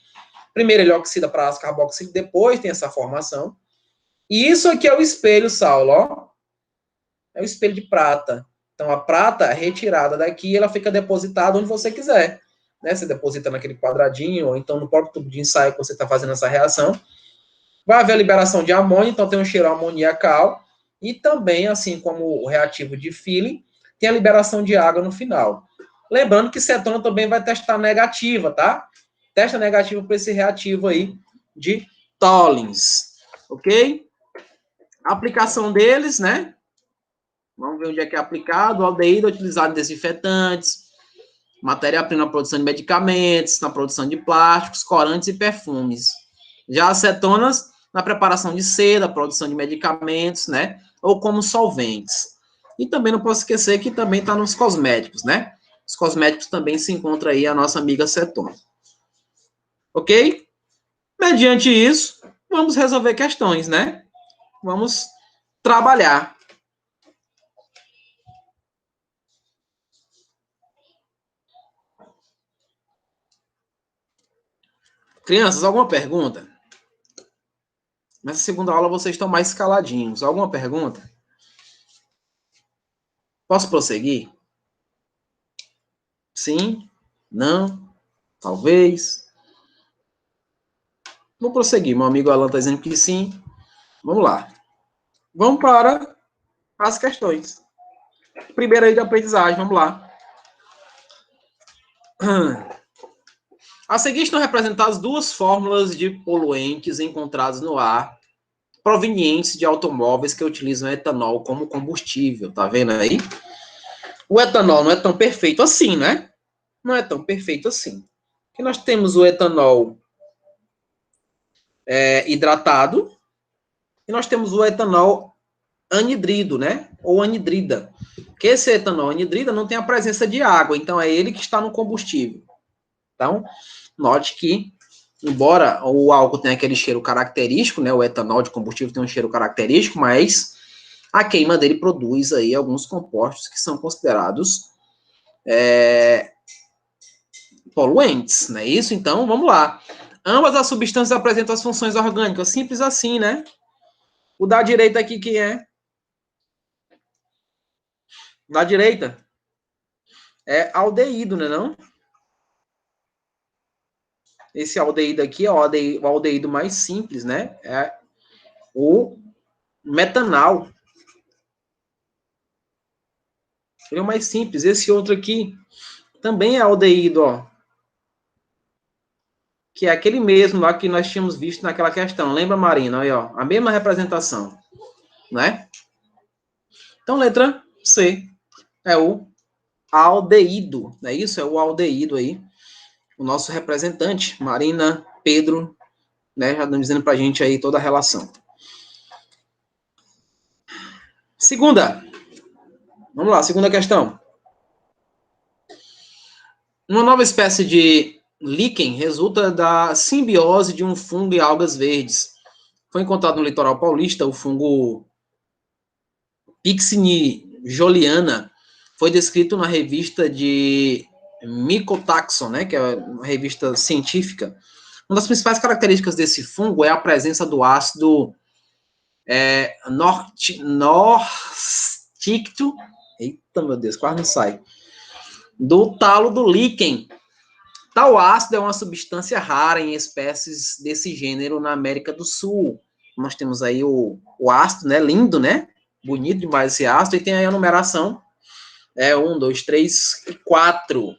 primeiro ele oxida para ácido carboxílico, depois tem essa formação. E isso aqui é o espelho, Saulo, ó. É o espelho de prata. Então, a prata retirada daqui, ela fica depositada onde você quiser. Né? Você deposita naquele quadradinho, ou então no próprio tubo de ensaio que você está fazendo essa reação. Vai haver a liberação de amônio, então tem um cheiro amoniacal. E também, assim como o reativo de Philly, tem a liberação de água no final. Lembrando que cetona também vai testar negativa, tá? Testa negativa para esse reativo aí de Tollens. Ok? A aplicação deles, né? Vamos ver onde é que é aplicado. O aldeído é utilizado em desinfetantes, matéria-prima na produção de medicamentos, na produção de plásticos, corantes e perfumes. Já as cetonas, na preparação de seda, produção de medicamentos, né? Ou como solventes. E também não posso esquecer que também está nos cosméticos, né? Os cosméticos também se encontra aí a nossa amiga cetona. Ok? Mediante isso, vamos resolver questões, né? Vamos trabalhar. Crianças, alguma pergunta? Nessa segunda aula vocês estão mais caladinhos. Alguma pergunta? Posso prosseguir? Sim? Não? Talvez? Vou prosseguir. Meu amigo Alan está dizendo que sim. Vamos lá. Vamos para as questões. Primeira aí de aprendizagem, vamos lá. A seguir estão representadas duas fórmulas de poluentes encontrados no ar, provenientes de automóveis que utilizam etanol como combustível. Tá vendo aí? O etanol não é tão perfeito assim, né? Não é tão perfeito assim. Porque nós temos o etanol hidratado e nós temos o etanol anidrido, né? Ou anidrida. Que esse etanol anidrida não tem a presença de água, então é ele que está no combustível. Então, note que, embora o álcool tenha aquele cheiro característico, né? O etanol de combustível tem um cheiro característico, mas a queima dele produz aí alguns compostos que são considerados poluentes, não é isso? Então, vamos lá. Ambas as substâncias apresentam as funções orgânicas, simples assim, né? O da direita aqui, quem é? Da direita é aldeído, né não? Esse aldeído aqui é o aldeído mais simples, né? É o metanal. Ele é o mais simples. Esse outro aqui também é aldeído, ó. Que é aquele mesmo lá que nós tínhamos visto naquela questão. Lembra, Marina? Aí, ó. A mesma representação, né? Então, letra C é o aldeído, não é isso? É o aldeído aí. O nosso representante, Marina, Pedro, né? Já estão dizendo pra gente aí toda a relação. Segunda. Vamos lá, segunda questão. Uma nova espécie de líquen resulta da simbiose de um fungo e algas verdes. Foi encontrado no litoral paulista o fungo Pycnijoliana. Foi descrito na revista de Mycotaxon, né, que é uma revista científica. Uma das principais características desse fungo é a presença do ácido nortícico, eita, meu Deus, quase não sai, do talo do líquen. Tal ácido é uma substância rara em espécies desse gênero na América do Sul. Nós temos aí o ácido, né? Lindo, né? Bonito demais esse ácido. E tem aí a numeração. 1, 2, 3 e 4,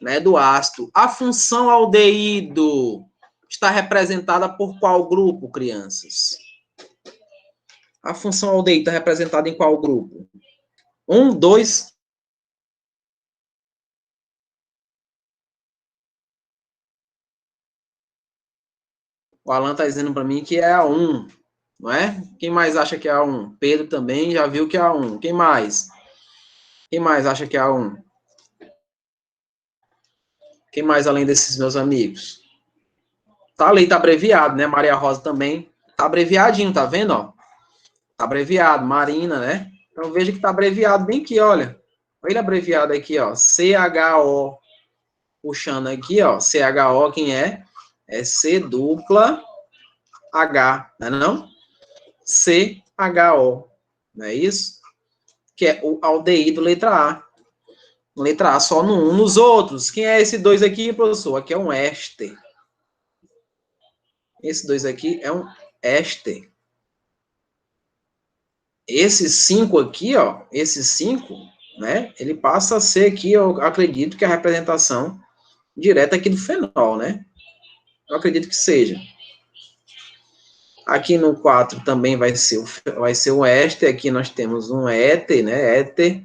né? Do ácido. A função aldeído está representada por qual grupo, crianças? A função aldeído está representada em qual grupo? 1, 2... O Alan está dizendo para mim que é a 1, não é? Quem mais acha que é a 1? Pedro também já viu que é a 1. Quem mais? Quem mais acha que é a 1? Quem mais além desses meus amigos? Tá ali, tá abreviado, né? Maria Rosa também. Tá abreviadinho, tá vendo, ó? Tá abreviado. Marina, né? Então veja que tá abreviado bem aqui, olha. Olha ele abreviado aqui, ó. CHO. puxando aqui, ó, CHO, quem é? É C dupla H, não é não? CHO, não é isso? Que é o aldeído letra A. Letra A só no 1. Nos outros, quem é esse 2 aqui, professor? Aqui é um éster. Esse 2 aqui é um éster. Esse 5 aqui, ó, esse 5, né, ele passa a ser aqui, eu acredito que a representação direta aqui do fenol, né? Eu acredito que seja. Aqui no 4 também vai ser o éster, aqui nós temos um éter, né, éter,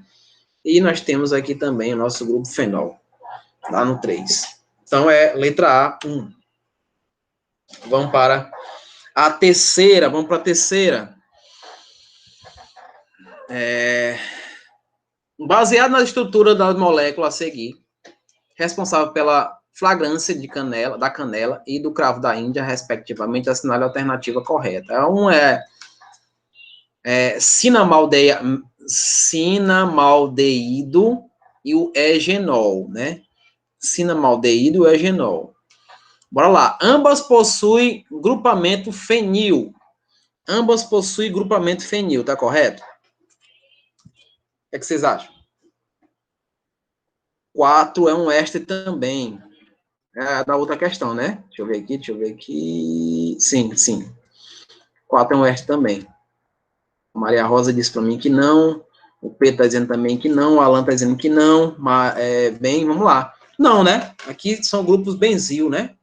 e nós temos aqui também o nosso grupo fenol, lá no 3. Então, é letra A, 1. Vamos para a terceira, vamos para a terceira. Baseado na estrutura da molécula a seguir, responsável pela flagrância da canela e do cravo da Índia, respectivamente, assinale a alternativa correta. Um é cinamaldeído e o egenol, né? Cinamaldeído e o egenol. Bora lá. Ambas possuem grupamento fenil. Ambas possuem grupamento fenil, tá correto? O que vocês acham? 4 é um éster também. É da outra questão, né? Deixa eu ver aqui. Sim. 4 é um éster também. A Maria Rosa disse para mim que não. O Pedro está dizendo também que não. O Alan está dizendo que não. Mas, bem, vamos lá. Não, né? Aqui são grupos benzil, né?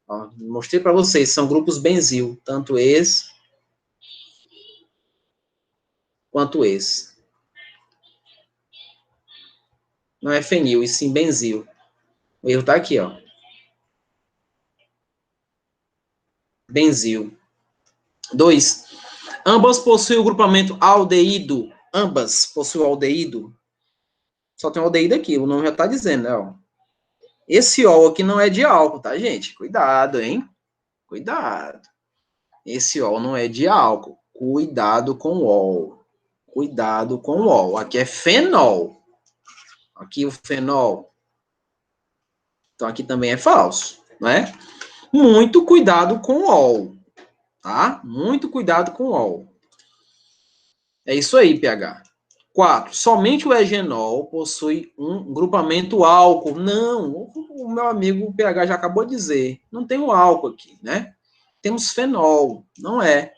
Ó, mostrei para vocês, são grupos benzil. Tanto esse quanto esse. Não é fenil, e sim benzil. O erro está aqui, ó. Benzil. 2. Ambas possuem o grupamento aldeído. Ambas possuem o aldeído. Só tem o aldeído aqui, o nome já está dizendo, né? Ó. Esse ol aqui não é de álcool, tá, gente? Cuidado, hein? Cuidado. Esse ol não é de álcool. Cuidado com o ol. Cuidado com o ol. Aqui é fenol. Aqui o fenol. Então aqui também é falso, né? Muito cuidado com o ol. Tá? Muito cuidado com o ol. É isso aí, pH. 4. Somente o egenol possui um grupamento álcool. Não, o meu amigo pH já acabou de dizer. Não tem o álcool aqui, né? Temos fenol, não é.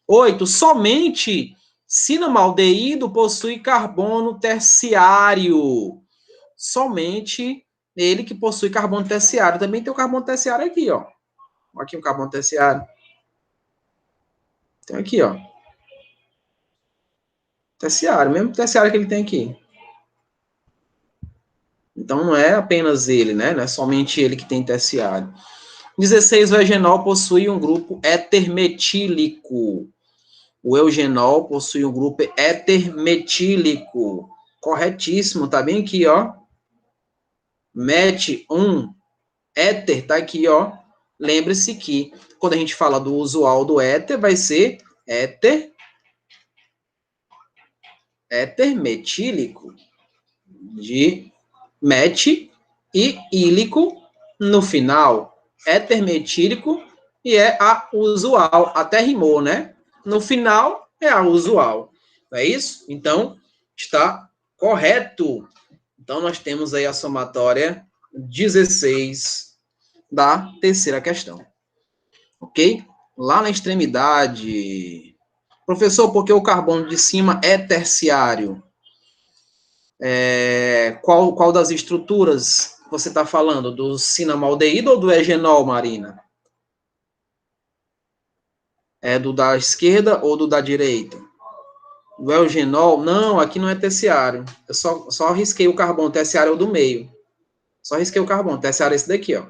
8. Somente cinamaldeído possui carbono terciário. Somente ele que possui carbono terciário. Também tem o carbono terciário aqui, ó. Aqui o carbono terciário. Tem aqui, ó. Terciário, mesmo terciário que ele tem aqui. Então, não é apenas ele, né? Não é somente ele que tem terciário. 16, o eugenol possui um grupo éter-metílico. O eugenol possui um grupo éter-metílico. Corretíssimo, tá bem aqui, ó. Met 1, éter, tá aqui, ó. Lembre-se que quando a gente fala do usual do éter, vai ser éter-metílico. De met e ílico no final. Éter-metílico e é a usual. Até rimou, né? No final é a usual. Não é isso? Então, está correto. Então, nós temos aí a somatória 16 da terceira questão. Ok? Lá na extremidade. Professor, por que o carbono de cima é terciário? Qual das estruturas você está falando? Do cinamaldeído ou do egenol, Marina? É do da esquerda ou do da direita? Do eugenol? Não, aqui não é terciário. Eu só risquei o carbono. Terciário é o do meio. Só risquei o carbono. Terciário é esse daqui, ó.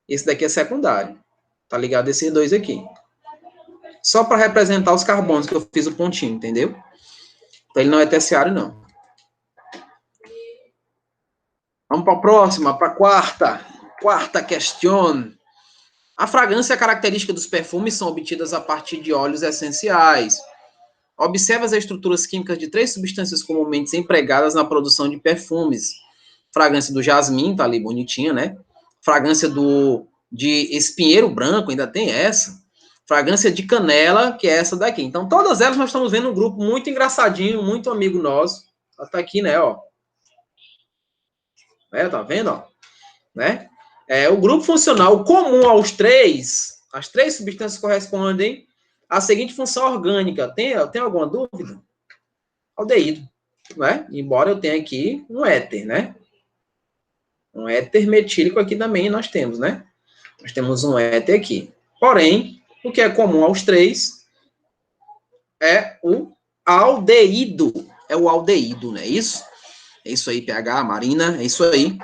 Esse daqui é secundário. Tá ligado a esses dois aqui. Só para representar os carbonos que eu fiz o pontinho, entendeu? Então ele não é terciário, não. Vamos para a próxima, para a quarta. Quarta questão. A fragrância e a característica dos perfumes são obtidas a partir de óleos essenciais. Observe as estruturas químicas de 3 substâncias comumente empregadas na produção de perfumes. Fragrância do jasmim, tá ali bonitinha, né? Fragrância de espinheiro branco, ainda tem essa. Fragrância de canela, que é essa daqui. Então, todas elas nós estamos vendo um grupo muito engraçadinho, muito amigo nosso. Ela tá aqui, né, ó. Tá vendo, ó? Né? O grupo funcional comum aos três, as 3 substâncias correspondem à seguinte função orgânica. Tem alguma dúvida? Aldeído, né? Embora eu tenha aqui um éter, né? Um éter metílico aqui também nós temos, né? Nós temos um éter aqui. Porém, o que é comum aos 3 é o aldeído. É o aldeído, não é isso? É isso aí, PH, Marina, é isso aí.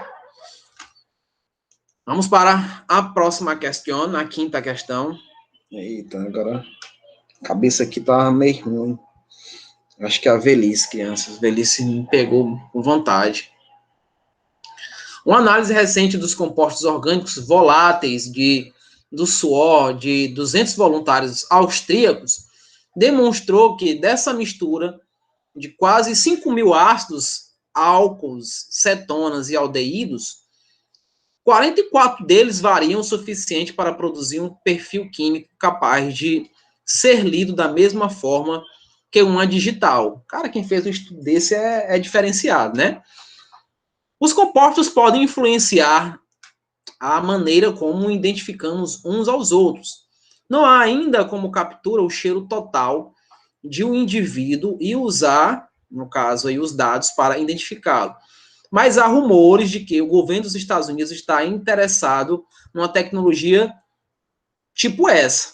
Vamos para a próxima questão, a 5ª questão. Eita, agora a cabeça aqui tá meio ruim. Acho que é a velhice, crianças. A velhice me pegou com vontade. Uma análise recente dos compostos orgânicos voláteis do suor de 200 voluntários austríacos demonstrou que dessa mistura de quase 5.000 ácidos, álcools, cetonas e aldeídos, 44 deles variam o suficiente para produzir um perfil químico capaz de ser lido da mesma forma que uma digital. Cara, quem fez um estudo desse é diferenciado, né? Os compostos podem influenciar a maneira como identificamos uns aos outros. Não há ainda como captura o cheiro total de um indivíduo e usar, no caso aí, os dados para identificá-lo. Mas há rumores de que o governo dos Estados Unidos está interessado numa tecnologia tipo essa.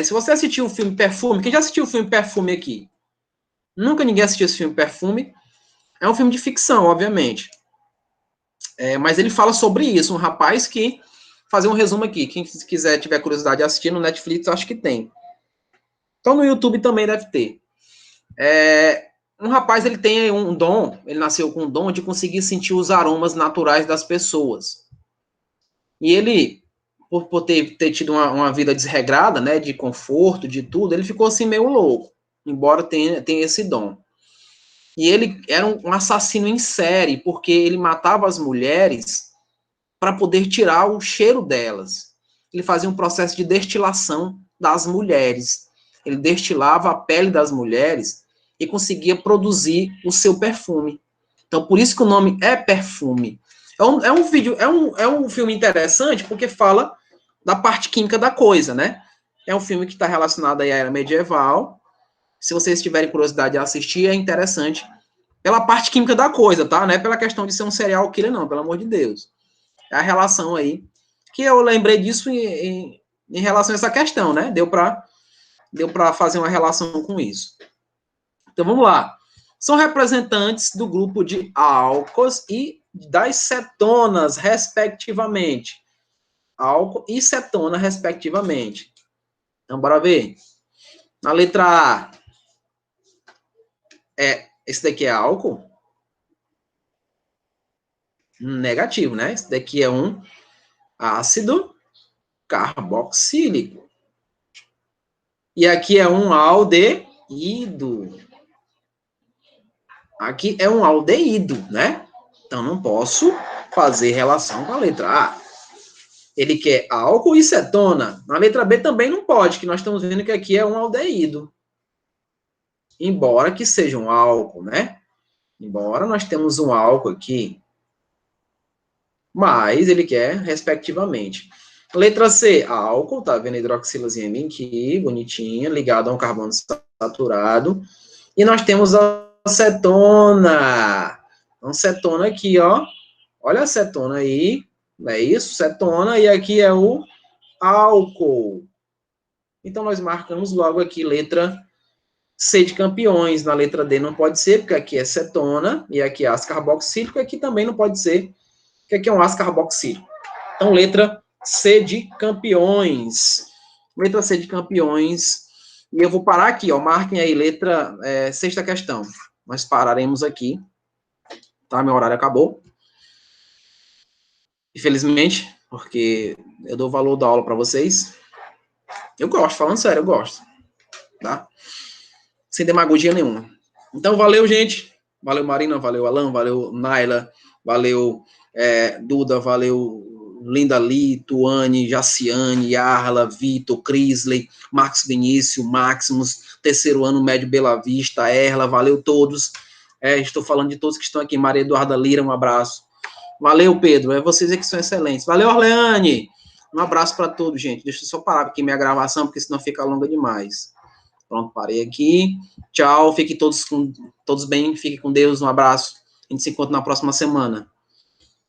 Se você assistiu o filme Perfume, quem já assistiu o filme Perfume aqui? Nunca ninguém assistiu esse filme Perfume. É um filme de ficção, obviamente. Mas ele fala sobre isso. Um rapaz que... Fazer um resumo aqui. Quem quiser, tiver curiosidade de assistir no Netflix, acho que tem. Então no YouTube também deve ter. Um rapaz, ele tem um dom, ele nasceu com um dom de conseguir sentir os aromas naturais das pessoas. E ele, por ter tido uma vida desregrada, né, de conforto, de tudo, ele ficou assim meio louco, embora tenha esse dom. E ele era um assassino em série, porque ele matava as mulheres para poder tirar o cheiro delas. Ele fazia um processo de destilação das mulheres. Ele destilava a pele das mulheres e conseguia produzir o seu perfume. Então, por isso que o nome é Perfume. É um filme interessante porque fala da parte química da coisa, né? É um filme que está relacionado aí à era medieval. Se vocês tiverem curiosidade de assistir, é interessante pela parte química da coisa, tá? Não é pela questão de ser um serial killer, não, pelo amor de Deus. É a relação aí, que eu lembrei disso em relação a essa questão, né? Deu para fazer uma relação com isso. Então, vamos lá. São representantes do grupo de álcools e das cetonas, respectivamente. Álcool e cetona, respectivamente. Então, bora ver. Na letra A, esse daqui é álcool? Negativo, né? Esse daqui é um ácido carboxílico. E aqui é um aldeído. Aqui é um aldeído, né? Então, não posso fazer relação com a letra A. Ele quer álcool e cetona. Na letra B também não pode, que nós estamos vendo que aqui é um aldeído. Embora que seja um álcool, né? Embora nós temos um álcool aqui. Mas ele quer, respectivamente. Letra C, álcool, tá vendo a hidroxilazinha aqui, bonitinha, ligado a um carbono saturado. E nós temos a cetona. Então, cetona aqui, ó. Olha a cetona aí. Não é isso? Cetona. E aqui é o álcool. Então, nós marcamos logo aqui letra C de campeões. Na letra D não pode ser, porque aqui é cetona. E aqui é ácido carboxílico. Aqui também não pode ser, porque aqui é um ácido carboxílico. Então, letra C de campeões. Letra C de campeões. E eu vou parar aqui, ó. Marquem aí, letra 6ª questão. Nós pararemos aqui. Tá? Meu horário acabou. Infelizmente, porque eu dou valor da aula para vocês. Eu gosto, falando sério, eu gosto. Tá? sem demagogia nenhuma. Então, valeu, gente. Valeu, Marina, valeu, Alan, valeu, Naila, valeu, Duda, valeu, Linda Lee, Tuane, Jaciane, Yarla, Vitor, Crisley, Marcos Vinícius, Maximus, terceiro ano médio Bela Vista, Erla, valeu todos. Estou falando de todos que estão aqui. Maria Eduarda Lira, um abraço. Valeu, Pedro. Vocês é que são excelentes. Valeu, Orleane. Um abraço para todos, gente. Deixa eu só parar aqui minha gravação, porque senão fica longa demais. Pronto, parei aqui. Tchau. Fiquem todos bem. Fiquem com Deus. Um abraço. A gente se encontra na próxima semana.